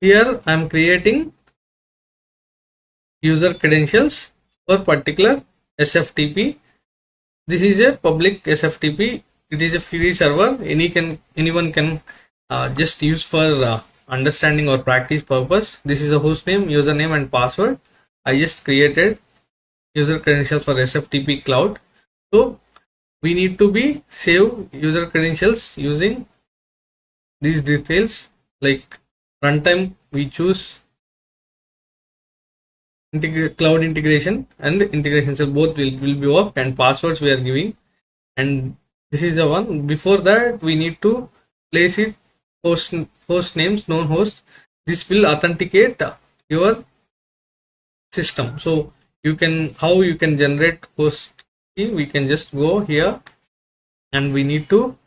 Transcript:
Here I am creating user credentials for particular SFTP. This is a public SFTP. It is a free server. Anyone can just use for understanding or practice purpose. This is a hostname, username, and password. I just created user credentials for SFTP cloud. So we need to be save user credentials using these details, like runtime. We choose cloud integration and integration, so both will be work, and passwords we are giving, and this is the one. Before that we need to place it host names, known host. This will authenticate your system. So you can, how you can generate host key, we can just go here and we need to